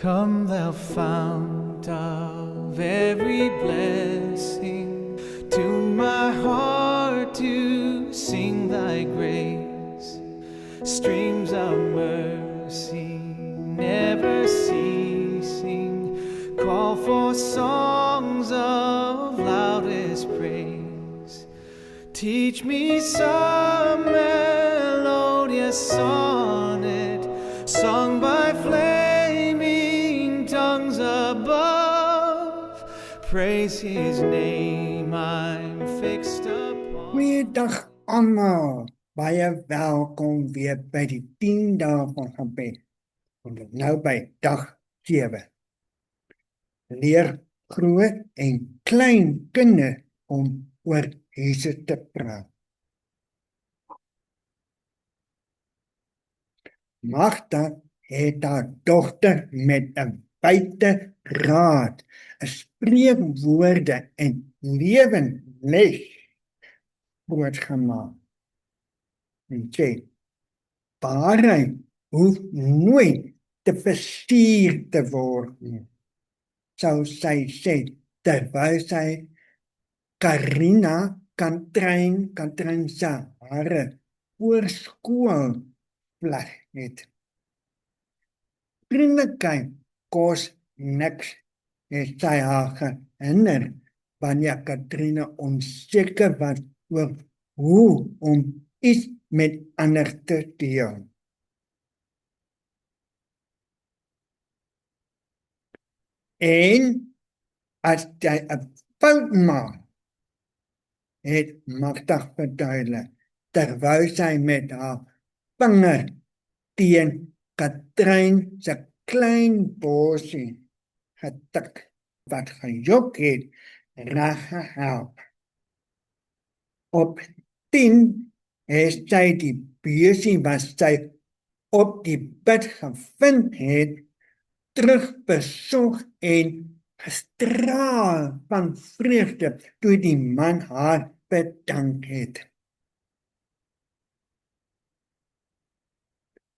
Come, thou fount of every blessing, tune my heart to sing thy grace. Streams of mercy never ceasing, call for songs of loudest praise. Teach me some melodious sonnet, sung by flaming tongues above. Praise his name, I'm fixed upon. Goeiedag allemaal, baie welkom weer by die 10 dae van gebed. Ons is nou by dag 7. Leer groot en klein kinders om oor Jesus te praat. Magda het haar dogter met 'n wyte raad, 'n spreekwoorde en lewensles voortgemaak. En sê, waarheid hoef nooit te verstuur te word nie, sou sy sê, terwyl sy Karina Katrein se hare oor skool vleg het. Vriendelikheid kos niks, het sy haar gehinderd wanneer Katrina onseker was oor hoe om iets met ander te deel. En as jy 'n fout maak, het Magda verduidelik, terwyl sy met haar vinger teen Katrein se klein borsie getik wat gejok het, reg gehelp. Op 10 het sy die beursie wat sy op die bed gevind het, terugbesoek en gestraal van vreugde toe die man haar bedank het.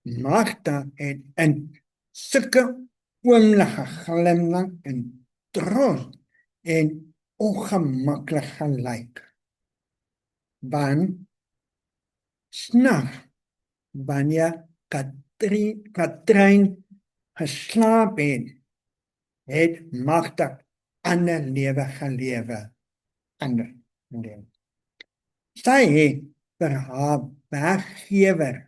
Magda het in sulke oomblikke glimlag en trots en ongemaklik gelyk. Want s'nags, wanneer Katrein geslaap het Magda ander lewe gelewe. Sy het vir haar werkgewer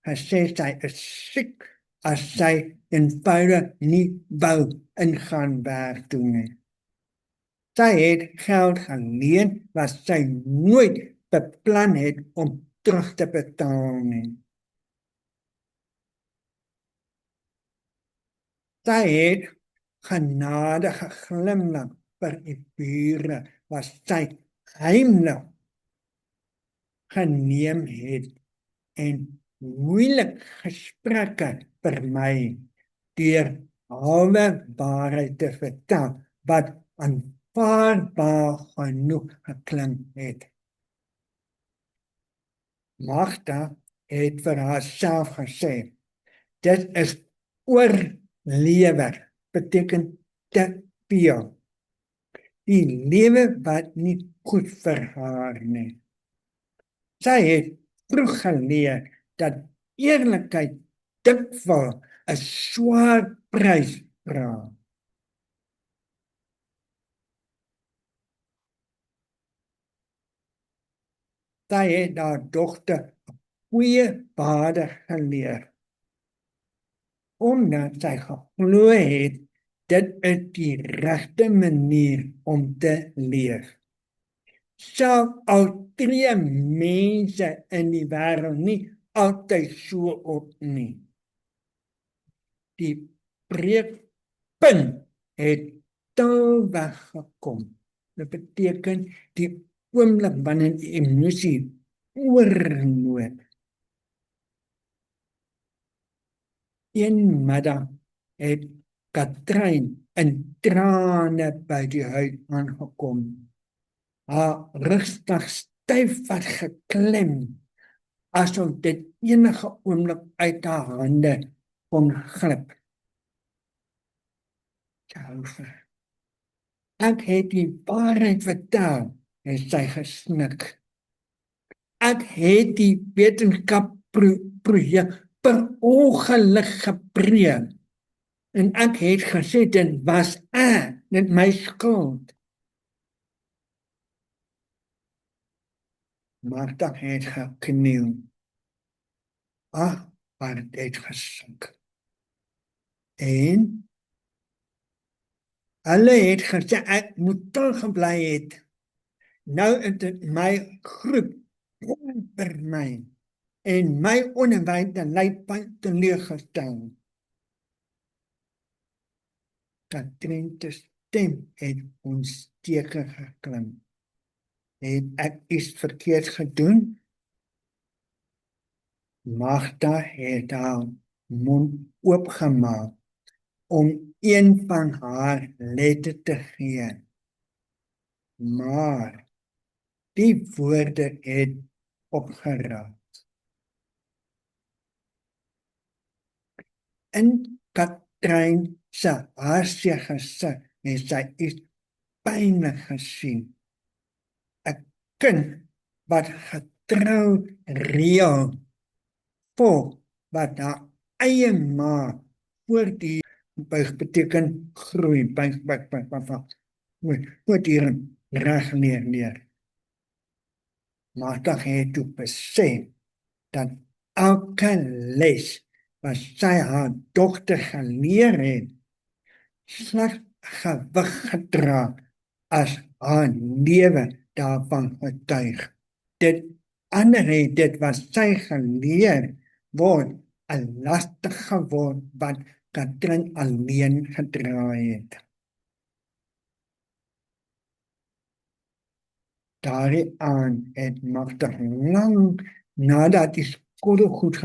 gesê sy is siek as sy eenvoudig nie wou ingaan werk doen nie. Sy het geld geleen wat sy nooit beplan het om terug te betaal nie. Sy het genadige glimlag vir die bure wat sy heimlik geneem het en moeilike gesprekke vermy deur halwe waarheid te vertel wat aanvaarbaar genoeg geklink het. Magda het vir haarself gesê, dit is oorlewer, beteken te veel. Die lewe wat nie goed vir haar nie. Sy het vroeg geleer dat eerlikheid dikwels 'n swaar prys vra. Sy het haar dogter 'n goeie waarde geleer, omdat sy geglo het, dit is die regte manier om te leef. Selfs al tree mense in die wêreld nie altyd so op nie. Die breekpunt het taalweg gekom. Dit beteken die oomblik wanneer die emosie oorloop. Een middag het Katrein in trane by die huis aangekom. Haar rugslag styf wat geklem, asof dit enige oomblik uit haar hande kon glip. Jehova, ek het die waarheid vertel en sy gesnik. Ek het die wetenskap projek per ongeluk gebreek. En ek het gesê dit was dit my skuld. Maar dan het gekniel. Maar het het gesink. En hulle het gesê ek moet teruggebly het. Nou is dit my groep vir my. En my onderwyser lei teleurgestel. Katrien se stem het onsteker geklink. Het ek iets verkeerd gedoen? Magda het haar mond oopgemaak om een van haar letter te gee. Maar die woorde het opgeraak. In Katrien se hartseer gesig het sy iets pynlik gesien. 'n Kind wat getrou reël volg wat haar eie ma voor die buig beteken groei, buig, voortdurend reg neer. Maar dan het toe besef dat elke les wat sy haar dogter geleer het, slegs gewig gedra as haar lewe daarvan getuig. Dit ander het dit wat sy geleer word 'n lastig geword wat Katrien alleen gedra het. Daardie aan het Magda lang nadat die skottelgoed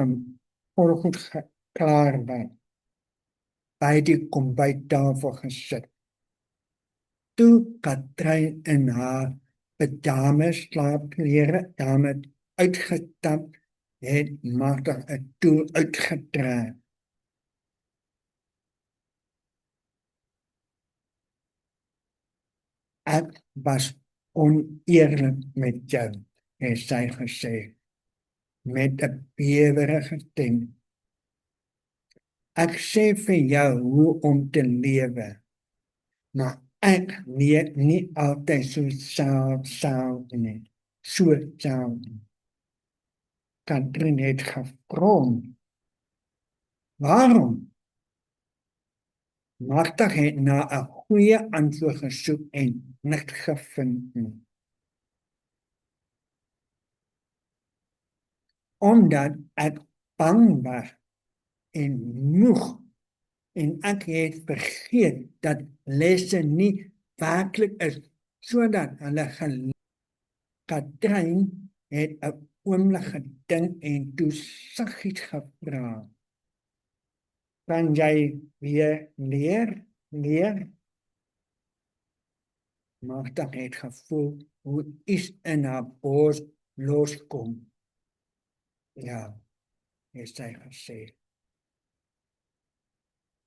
klaar was, by die kombyttafel gesit. Toe Katrien in haar pyjama slaapklere daarmee uitgestap, het Magda 'n stoel uitgetrek. Ek was oneerlik met jou, het sy gesê, met 'n bewerige stem. Ek sê vir jou hoe om te lewe, maar ek leer nie altyd so sou nie. Katrien het gevra, waarom? Magda het na 'n goeie antwoord gesoek en niks gevind nie. Omdat ek bang was en moeg en ek het vergeet dat lesse nie werklik is sodat hulle Katrien het 'n oomblik gedink en toe saggies gevra, kan jy weer leer? Magda het gevoel hoe iets in haar bors loskom. Ja, het sy gesê.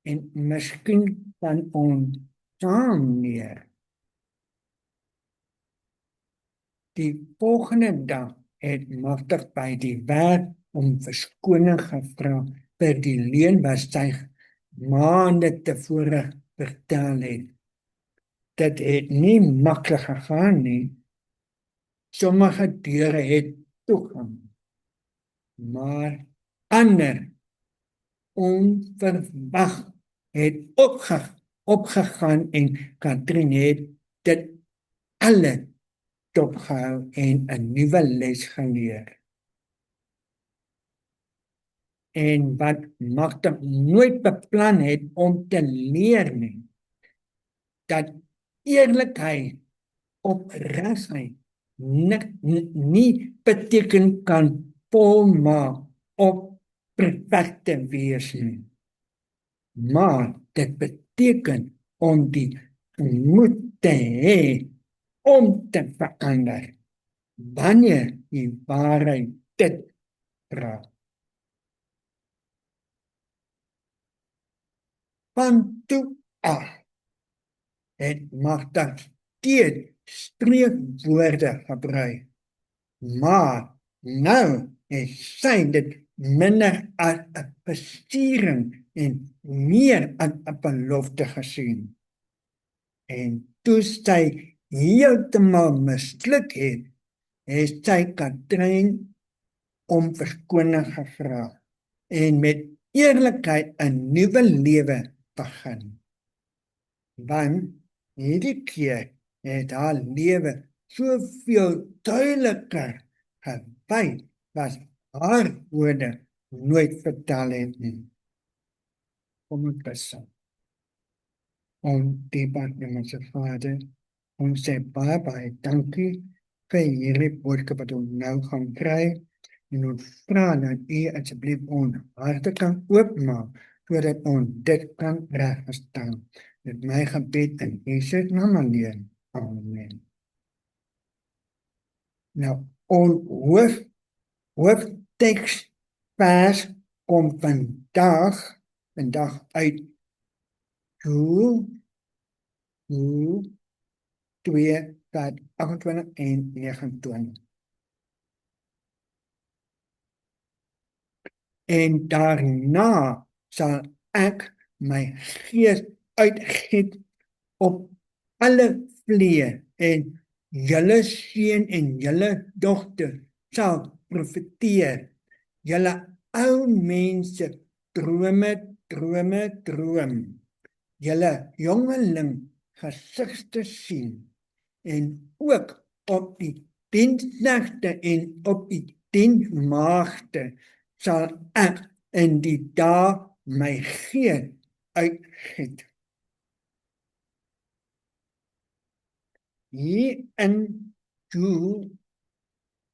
En miskien kan ons saam leer. Die volgende dag het Magda by die werk om verskoning gevra vir die leuen wat sy maande tevore vertel het. Dit het nie maklik gegaan nie. Sommige deure het toegang, maar ander onverwag het opgegaan en Katrien het dit alle dopgehou en 'n nuwe les geleer. En wat Magda nooit beplan het om te leer nie, dat eerlikheid, opregtheid nie beteken kan volmaak of perfek te wees nie. Maar dit beteken om die moed te hê om te verander, wanneer die waarheid dit raak. Van toe af het Magda steeds spreekwoorde gebruik. Maar nou het sy dit minder as 'n versiering en meer as 'n belofte gesien. En toe sy heeltemal misluk het, het sy Katrien om verskoning gevra en met eerlikheid 'n nuwe lewe begin. Want hierdie keer het haar lewe soveel duideliker gewys wat haar woorde nooit vertel het nie. Kom ek besa. Die Patmos Vader, ons sê baie dankie vir hierdie boodskap wat ons nou gaan kry. En ons vra dat U asseblief ons harte kan oopmaak sodat ons dit kan regstaan. Dit my gebed in Jesus naam alleen. Amen. Nou, ons hoofteks vers kom vandag uit Joel 2 vers 28 en 29. En daarna sal ek my gees uitgiet op alle vlees en julle seun en julle dogter sal profeteer. Julle ou mense droom. Julle jongeling gesigte sien en ook op die diensnagte en op die diensmaagde sal ek in die dae my gees uitgiet. Hier in Joel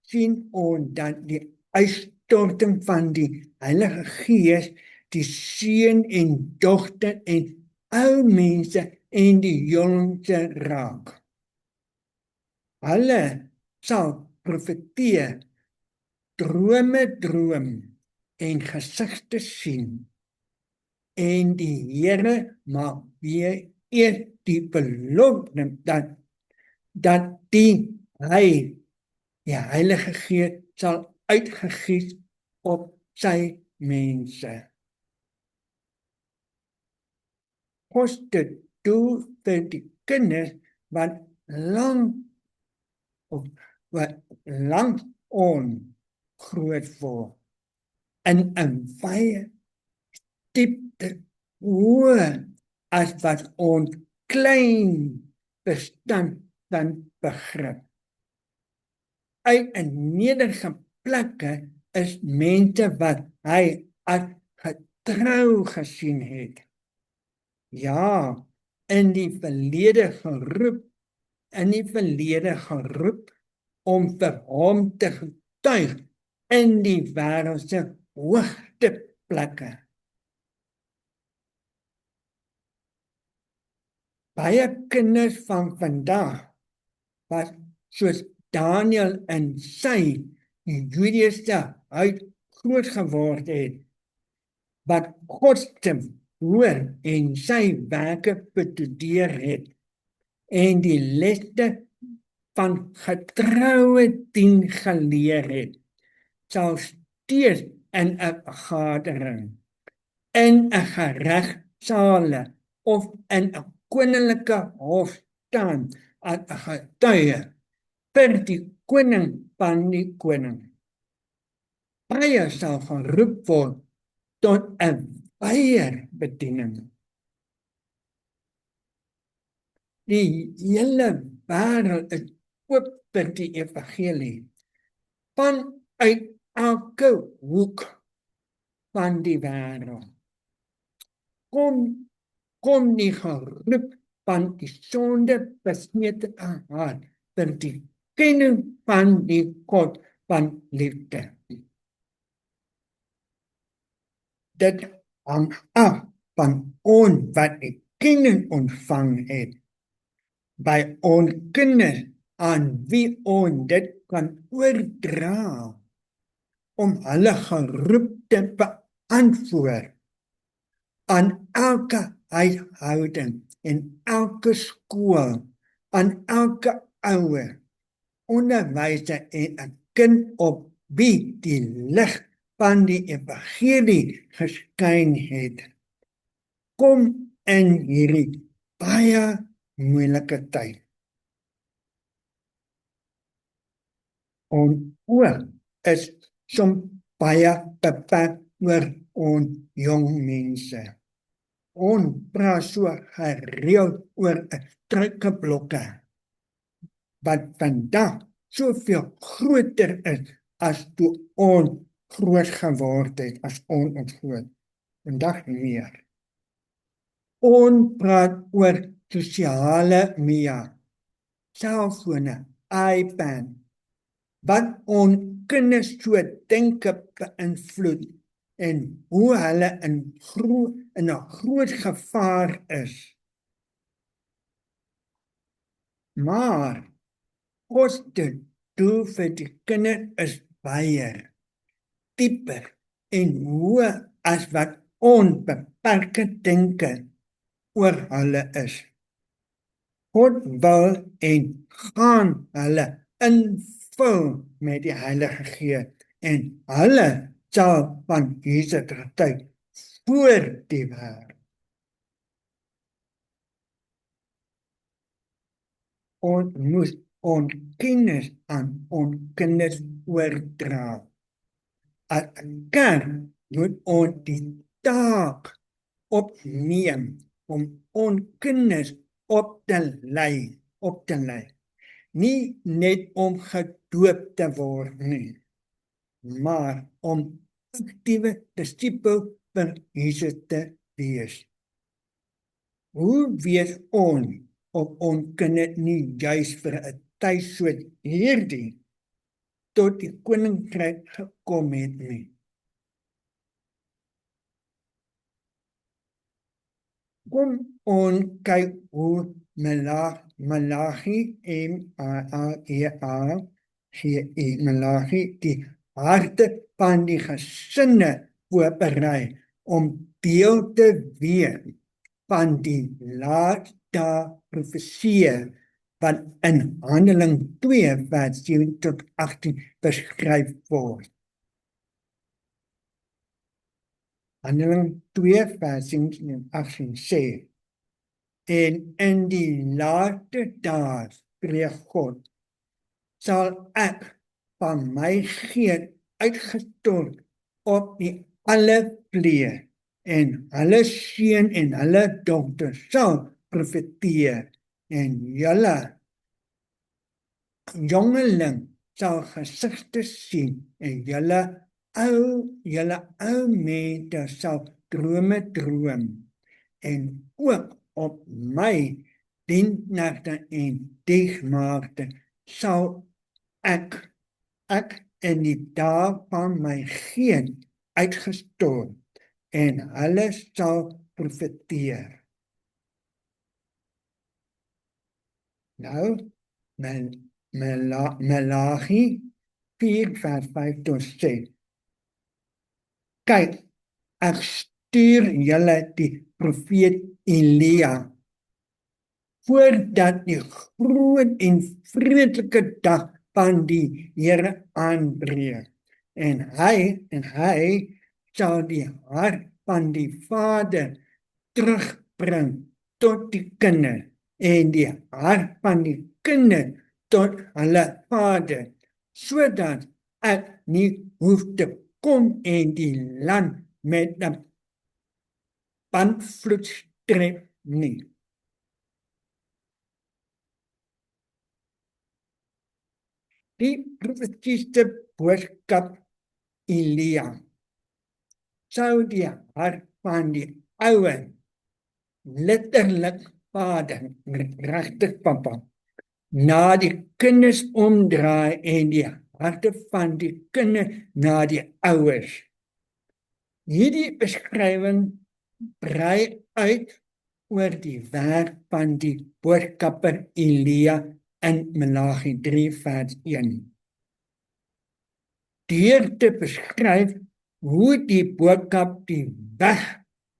sien ons dat die uitstorting van die Heilige Gees die seun en dogter en ou mense en die jongste raak. Hulle sal profeteer, droom en gesigte sien. En die Here maak weer eers die belofte dat die Heilige Gees sal uitgegiet op sy mense. Ons dit doel vir die kinders wat lang groot word in 'n baie diepte hoër as wat ons klein verstand dan begrip. Uit 'n nederige plekke is mense wat hy as getrou gesien het. Ja, in die verlede geroep om vir hom te getuig in die wêreld se hoogste plekke. Baie kinders van vandag wat soos Daniel in sy Judeese huis groot geword het, wat God se woord en sy werke bestudeer het en die lesse van getroue dien geleer het, sal steeds in 'n vergadering, in 'n geregtsale of in 'n koninklike hof staan as 'n getuie vir die koning van die koning. Baie sal geroep word tot 'n bediening. Die hele wêreld is oop vir die evangelie. Vanuit elke hoek van die wêreld kom die geroep van die sonde besmete hart vir die kenning van die God van liefde. Dit hang af van ons wat die kenning ontvang het. By ons kinders aan wie ons dit kan oordra om hulle geroep te beantwoord aan elke huishouding en elke skool, aan elke ouer, onderwyser en 'n kind op wie die lig van die evangelie geskyn het, kom in hierdie baie moeilike tyd. Ons oor is soms baie beperk oor ons jong mense. Ons praat so gereeld oor 'n struikelblokke wat vandag soveel groter is as toe ons groot geword het, as ons groot. Vandag meer. Ons praat oor sosiale media, selfone, iPad, wat ons kinders so denke beïnvloed en hoe hulle in 'n groot gevaar is. Maar ons doel vir die kinders is baie dieper en hoër as wat ons beperkte denke oor hulle is. God wil en gaan hulle invul met die Heilige Gees en hulle sal van Jesus getuig voor die wêreld. Ons moet ons kennis aan ons kinders oordra. As 'n kerk moet ons die taak opneem om ons kinders op te lei. Nie net om gedoop te word nie, maar om aktiewe disipels van Jesus te wees. Hoe weet ons of ons kinders nie juis vir 'n tyd soos hierdie tot die koninkryk gekom het nie? Kom ons kyk hoe Malagi Malagi die harte van die gesinne voorberei om deel te wees van die laaste profesie wat in Handeling 2 vers 7 tot 18 beskryf word. Handeling 2 vers 7 en 18 sê: En in die laaste dae, spreek God, sal ek van my gees uitgestort op die alle vlees, en hulle seun en hulle dogter sal profeteer, en julle jongeling sal gesigte sien, en julle ou mense sal drome droom, en ook op my diensknegte en diensmaagde sal ek in die dae van my gees uitgestort, en hulle sal profeteer. Nou, Malagi 4 vers 5 tot 6. Kyk, ek stuur julle die profeet Elia, voordat die groot en vreeslike dag van die Here aanbreek. En hy sal die hart van die vader terugbring tot die kinders, en die hart van die kinders tot hulle vader, sodat ek nie hoef te kom en die land met 'n bandvloed strep nie. Die profetiese boodskap Elia sou die hart van die ouer, letterlik vader, regtig papa, na die kinders omdraai en die harte van die kinders na die ouers. Hierdie beskrywing brei uit oor die werk van die boodskapper Elia in Malagi 3 vers 1. Deur te beskryf hoe die boodskap die weg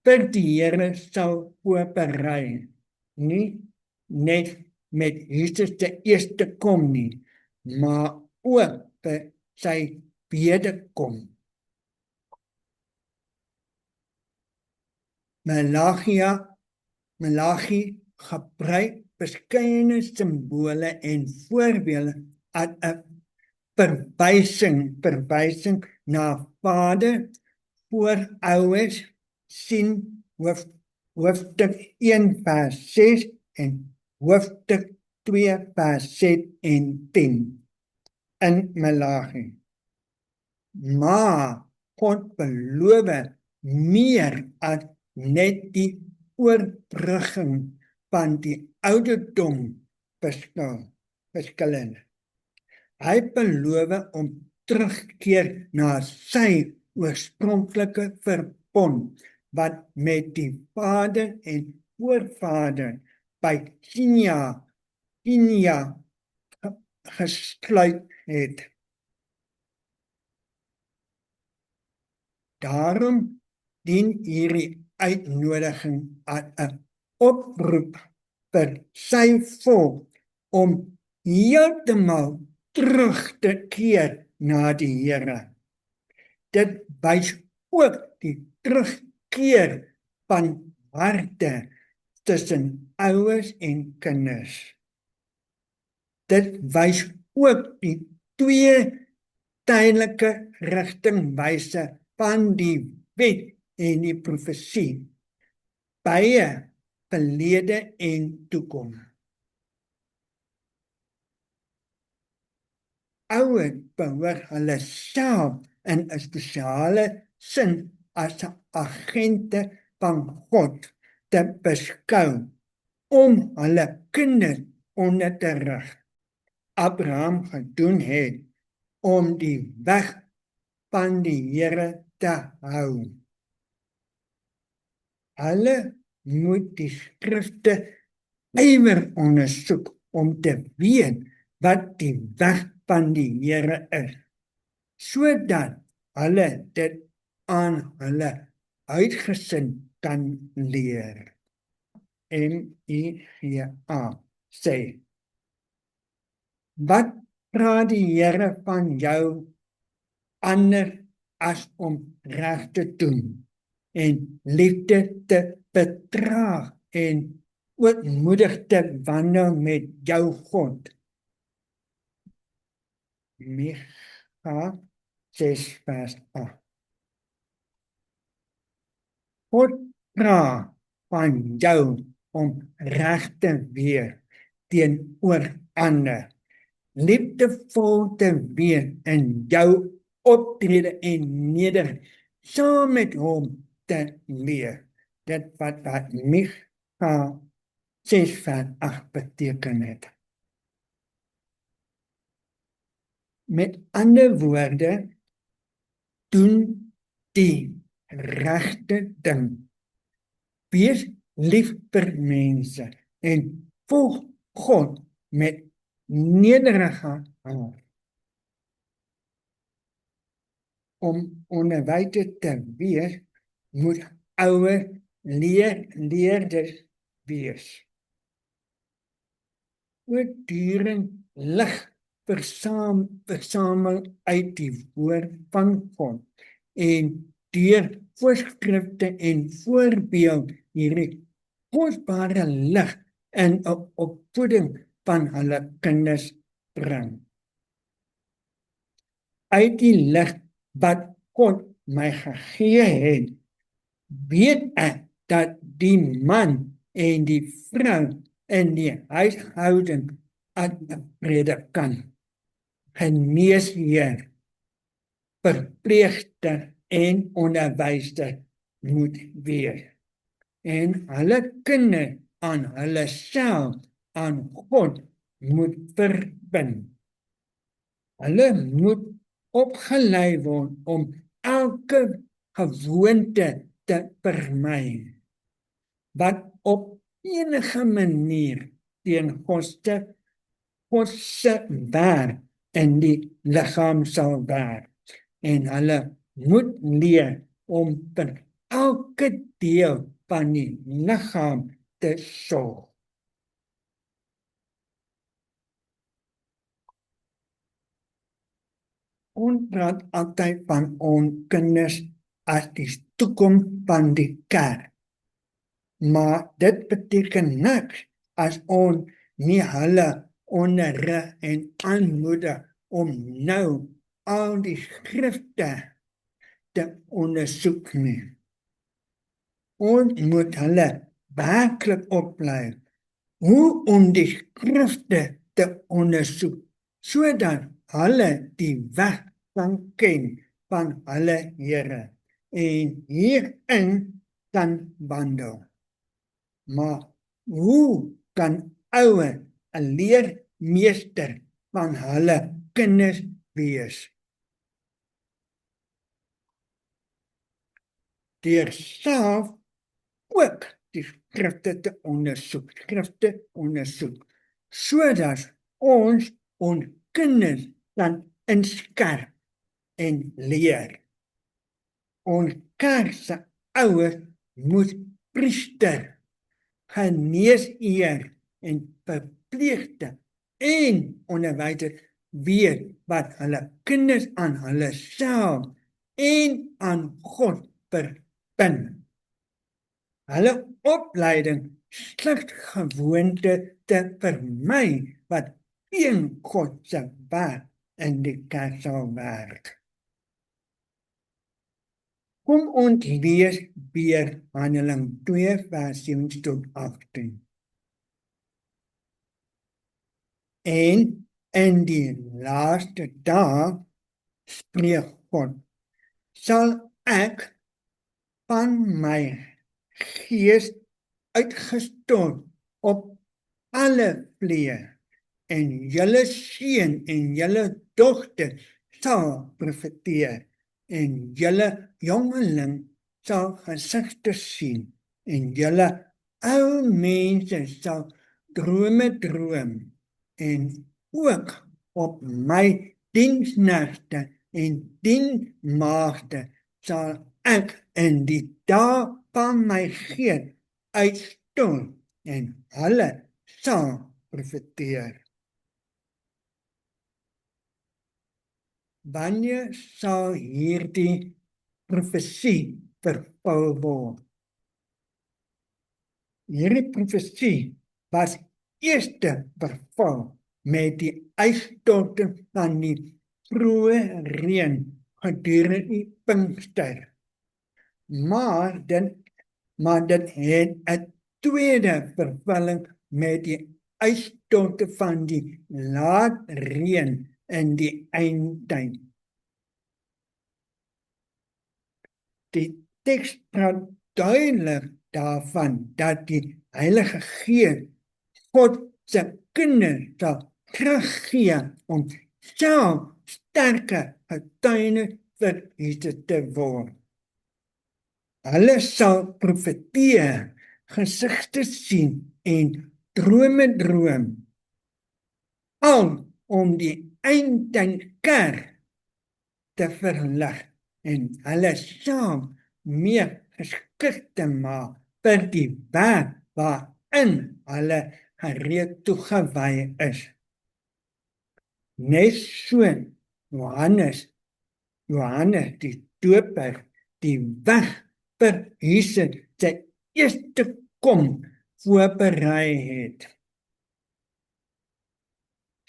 vir die Here sal voorberei. Nie net met Jesus se eerste kom nie, maar ook vir sy wederkom. Malagi gebruik verskeie simbole en voorbeelde as 'n verwysing na Vader, voorouers, sien hoofstuk 1 vers 6 en hoofstuk 2 vers 7 en 10 in Malagi. Maar God beloof meer as net die oorbrugging van die ouderdom verskillend. Hy beloof om terugkeer na sy oorspronklike verbond wat met die Vader en voorvader by Sinai gesluit het. Daarom dien hierdie uitnodiging as 'n oproep vir sy volk om heeltemal terug te keer na die Here. Dit wys ook die terugkeer van harte tussen ouers en kinders. Dit wys ook die twee tydelike rigtingwyse van die wet en die profesie, beide verlede en toekoms. Ouers behoort hulle self in 'n spesiale sin as agente van God te beskou om hulle kinders onder te rig. Abraham gedoen het om die weg van die Here te hou. Hulle moet die skrifte ywer ondersoek om te weet wat die weg van die Here is, sodat hulle dit aan hulle uitgesin kan leer. MIGA sê: wat praat die Here van jou ander as om reg te doen en liefde te betraag en ootmoedig te wandel met jou God? Micha 6 vers 8. God vra van jou om reg te wees teenoor ander, liefdevol te wees in jou optrede en nederig saam met hom te leef. Dit wat Micha 6 vers 8 beteken het. Met ander woorde, doen die regte ding. Wees lief vir mense en volg God met nederige hart. Om onderwyser te wees, moet ouer leerders wees. Voortdurend lig versamel uit die woord van God en deur voorskrifte en voorbeeld hierdie kosbare lig in 'n opvoeding van hulle kinders bring. Uit die lig wat God my gegee het, weet ek dat die man en die vrou in die huishouding as 'n predikant, geneesheer, verpleegster en onderwyser moet wees. En hulle kinders aan hulle self aan God moet verbind. Hulle moet opgelei word om elke gewoonte te vermy wat op enige manier teen God se werk in die liggaam sal werk. En hulle moet leer om vir elke deel van die liggaam te sorg. Ons praat altyd van ons kinders as die toekoms van die kerk. Maar dit beteken niks as ons nie hulle onderrig en aanmoedig om nou al die skrifte te ondersoek nie. Ons moet hulle werklik oplei hoe om die skrifte te ondersoek, sodat hulle die weg kan ken van hulle Here en hierin kan wandel. Maar hoe kan ouers 'n leermeester van hulle kinders wees? Deur self ook die skrifte te ondersoek, sodat ons kinders kan inskerp en leer. Ons kerk se ouers moet priester, geneesheer en verpleegster en onderwysers weet wat hulle kinders aan hulle self en aan God verbind. Hulle opleiding slegsgewoonte te vermy wat teen God se werk in die kerk sal werk. Kom ons lees weer Handelinge 2 vers 7 tot 18. En in die laaste dae, spreek God, sal ek van my gees uitgestort op alle vlees, en julle seun en julle dogter sal profeteer, en julle jongeling sal gesigte sien, en julle ou mense sal drome droom, en ook op my diensknegte en dienstmaagde sal ek in die dae van my gees uitstort, en hulle sal profeteer. Wanneer sal hierdie profesie vervul word? Hierdie profesie was eers vervul met die uitstorting van die vroeë reën gedurende die Pinkster. Maar dit het 'n tweede vervulling met die uitstorting van die laat reën in die eindtyd. Die teks praat duidelik daarvan dat die Heilige Gees God se kinders sal teruggee om self sterke getuienis vir Jesus te word. Hulle sal profeteer, gesigte sien en drome droom, al om die eindtyd kerk te verlig en hulle saam meer geskik te maak vir die werk waarin hulle gereed toegewy is. Net so Johannes die Doper die weg vir Jesus se eerste kom voorberei het.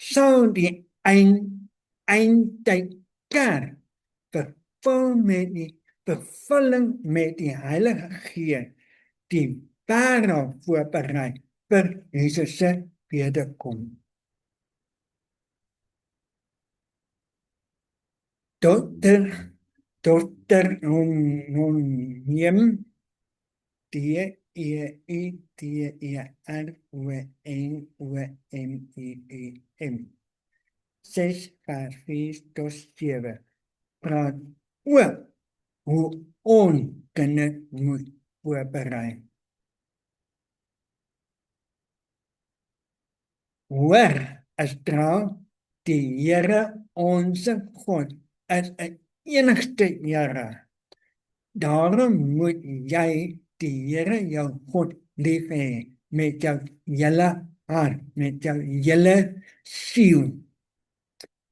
Sou die eindtyd kerk bevulling met die Heilige Gees die wêreld voorberei vir Jesus se wederkom. Dr. Neem Deeteronoem 6 vers 4 tot 7 praat oor hoe ons kinders moet voorberei. Hoor, Israel, die Here onze God is 'n enigste Here. Daarom moet jy die Here jou God lief hê met jou hele hart, met jou hele siel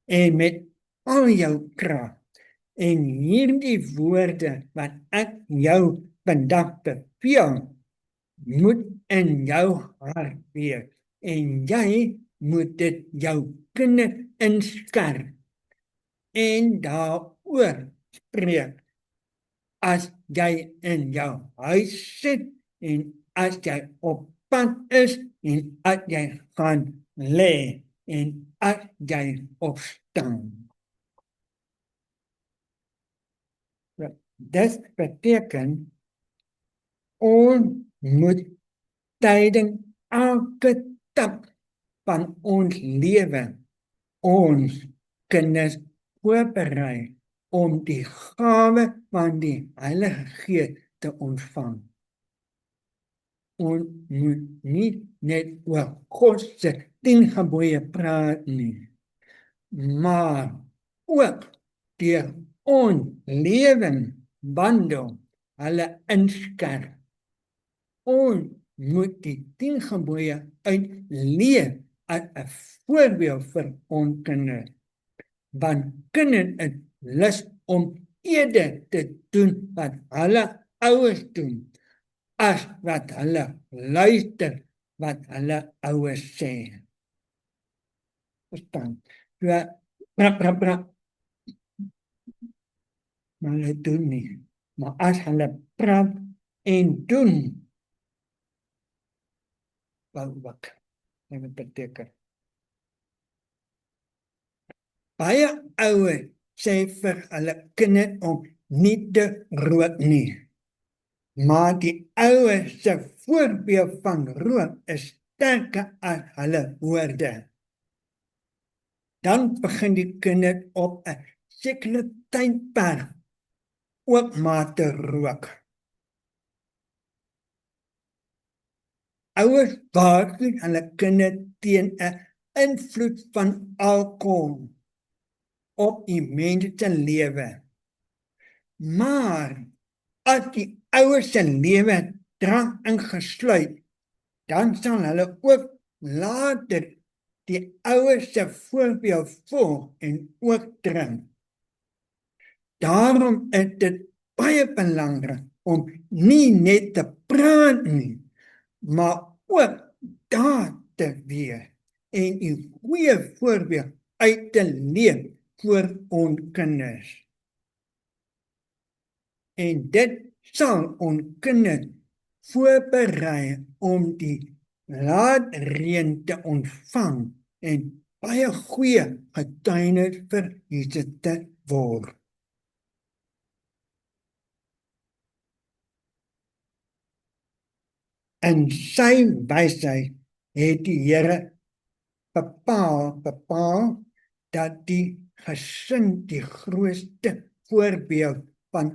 en met al jou krag. En hierdie woorde wat ek jou vandag beveel, moet in jou hart wees. En jy moet dit jou kinders inskerp en daaroor spreek as jy in jou huis sit en as jy op pad is en as jy gaan lê en as jy opstaan. Dit beteken ons moet tydens elke stap van ons lewe ons kinders voorberei om die gawe van die Heilige Gees te ontvang. Ons moet nie net oor God se 10 gebooie praat nie, maar ook deur ons lewenswandel hulle inskerp. Ons moet die 10 gebooie uitleef as 'n voorbeeld vir ons kinders. Want kinders het lus om eerder te doen wat hulle ouers doen, as wat hulle luister wat hulle ouers sê. Verstaan? So, maar hulle doen nie. Maar as hulle praat en doen, wat dit beteken. Baie ouers sê vir hulle kinders om nie te rook nie. Maar die ouers se voorbeeld van rook is sterker as hulle woorde. Dan begin die kinders op 'n sekere tydperk ook maar te rook. Ouers waarsku hulle kinders teen 'n invloed van alkohol op die mens se lewe. Maar as die ouers se lewe drank ingesluit, dan sal hulle ook later die ouers se voorbeeld volg en ook drink. Daarom is dit baie belangrik om nie net te praat nie, maar ook daar te wees en 'n goeie voorbeeld uit te leef vir ons kinders. En dit sal ons kinders voorberei om die laatreën te ontvang en baie goeie getuienis vir Jesus te word. En sy wysheid het die Here bepaal dat die gesin die grootste voorbeeld van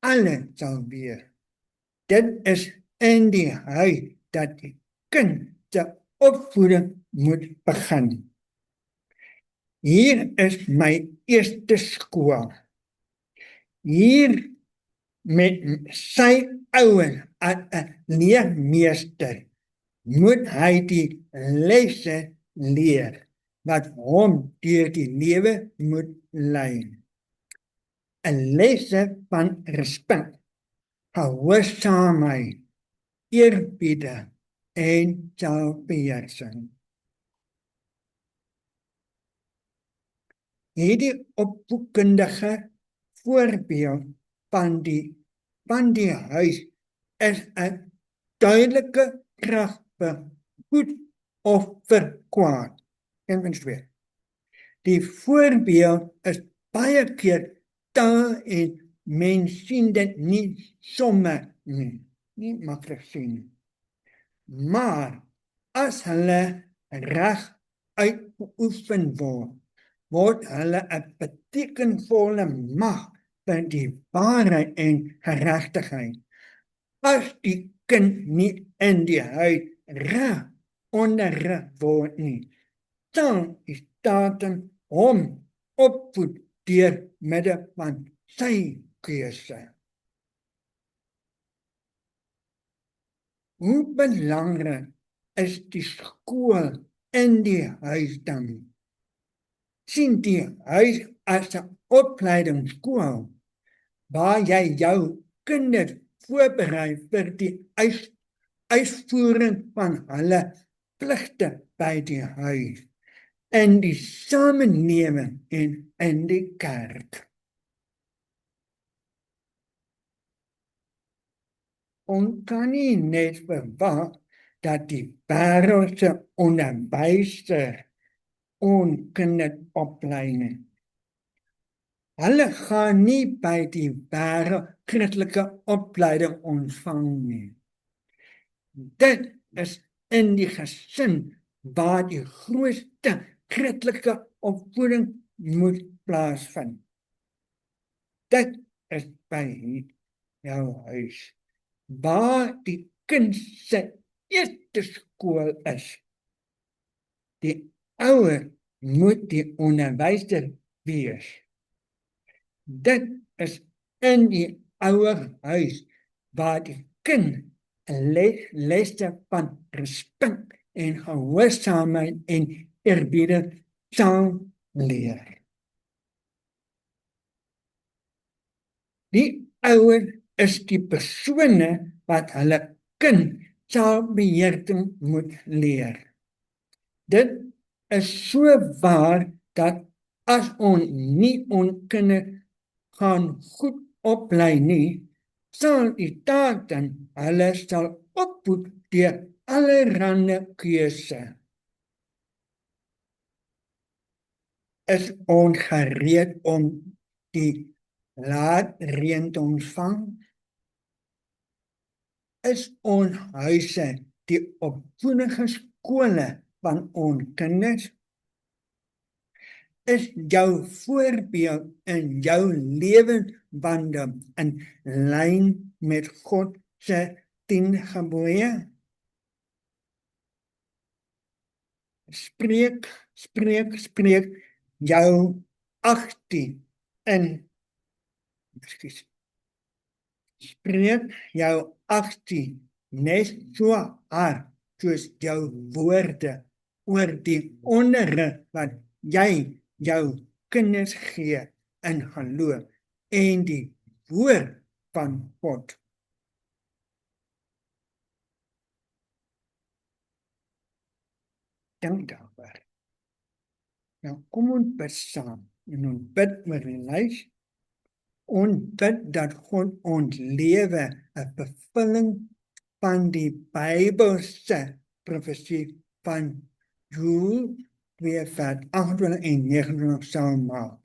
alle sal wees. Dit is in die huis dat die kind se opvoeding moet begin. Hier is my eerste skool. Hier met sy ouers as 'n leermeester moet hy die lesse leer wat hom deur die lewe moet lei. 'n Lesse van respek, gehoorsaamheid, eerbied en selfbeheersing. Hierdie opvoedkundige voorbeeld van die huis is 'n duidelike krag vir goed of vir kwaad. Die voorbeeld is baie keer taal en mens sien dit nie sommer nie maklik sien. Maar as hulle reg uitgeoefen word hulle 'n betekenvolle mag vir die waarheid en geregtigheid. As die kind nie in die huis reg onderrig word nie, dan is staat hom opvoed deur middel van sy keuse. Hoe belangrik is die skool in die huis dan? Sien die huis as 'n opleidingsskool waar jy jou kinders voorberei vir die uitvoering van hulle pligte by die huis, in die samelewing en in die kerk. Ons kan nie net verwag dat die wêreldse onderwyser ons kinders oplei nie. Hulle gaan nie by die wêreld Christelike opleiding ontvang nie. Dit is in die gesin waar die grootste Christelike opvoeding moet plaasvind. Dit is by jou huis, waar die kind se eerste skool is. Die ouer moet die onderwyser wees. Dit is in die ouerhuis waar die kind 'n lesse van respek en gehoorsaamheid en eerbied sal leer. Die ouer is die persone wat hulle kind selfbeheersing moet leer. Dit is so waar dat as ons nie ons kinders gaan goed oplei nie, sal die taak dan hulle sal opvoed deur allerhande keuse. Is ons gereed om die laatreën te ontvang? Is ons huise die opvoedende skole van ons kinders? Is jou voorbeeld in jou lewenswandel in lyn met God se 10 gebooie? Spreek jou 18 in. Spreek jou 18 net so hard soos jou woorde oor die onderrig wat jy jou kinders gee in geloof en die woord van God. Dink daaroor. Nou kom ons bid saam en ons bid met die lys. Ons bid dat God ons lewe 'n vervulling van die Bybelse profesie van Joel 2:28 sal maak.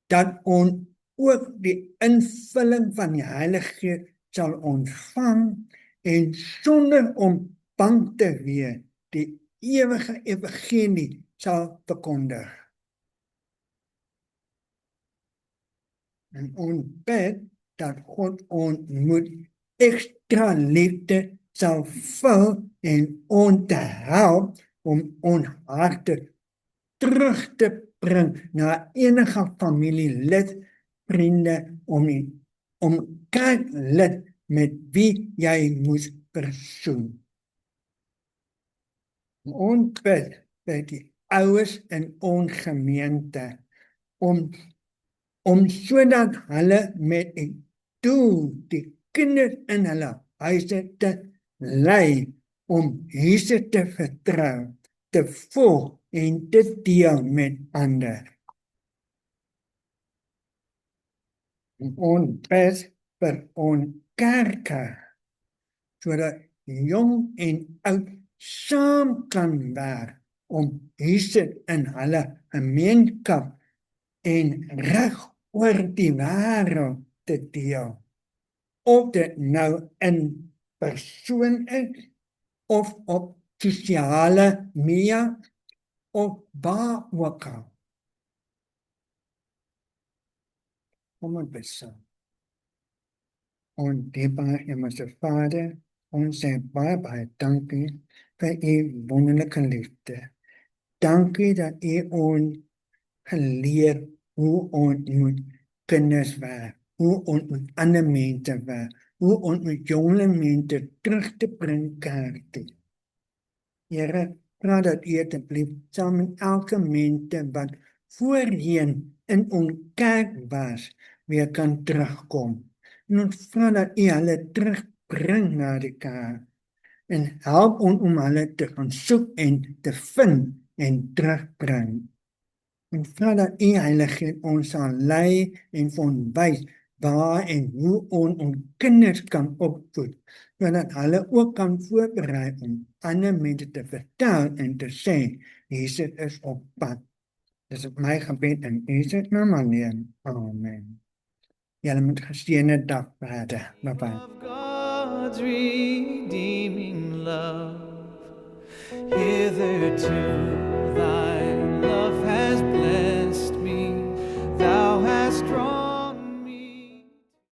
Dat ons ook die invulling van die Heilige Gees sal ontvang en sonder om bang te wees die ewige evangelie sal verkondig. En ons bid dat God ons moet ekstra liefde sal vul en ons te help om ons harte terug te bring na enige familielid, vriende, om kerklid met wie jy moet versoen. Ons bid by die ouers in ons gemeente om sodat hulle met 'n doel die kinders in hulle huise te lei om Jesus te vertrou, te volg en te deel met ander. Ons bid vir ons kerke, sodat jong en oud saam kan werk om Jesus in hulle gemeenskap en reg oor die wêreld te deel. Of dit nou in persoon is, of op sosiale media, of waar ook al. Kom ons bid saam. Ons dierbare Hemelse Vader, ons sê baie dankie vir u wonderlike liefde. Dankie dat u ons geleer hoe ons moet kinders werk, hoe ons met ander mense werk, hoe om met jonge mense terug te bring kerk toe. Here, vra dat U asseblief saam met elke mense wat voorheen in ons kerk was, weer kan terugkom. En ons vra dat U hulle terugbring na die kerk en help ons om hulle te gaan soek en te vind en terugbring. En vra dat U Heilige Gees ons sal lei en vir ons wys waar en hoe ons kinders kan opvoed, sodat hulle ook kan voorberei om ander mense te vertel en te sê, Jesus is op pad. Dis my gebed in Jesus naam alleen. Amen. Julle moet geseënde dag verder. Bye-bye. Of God's redeeming love, hitherto thy love has blessed me, thou hast drawn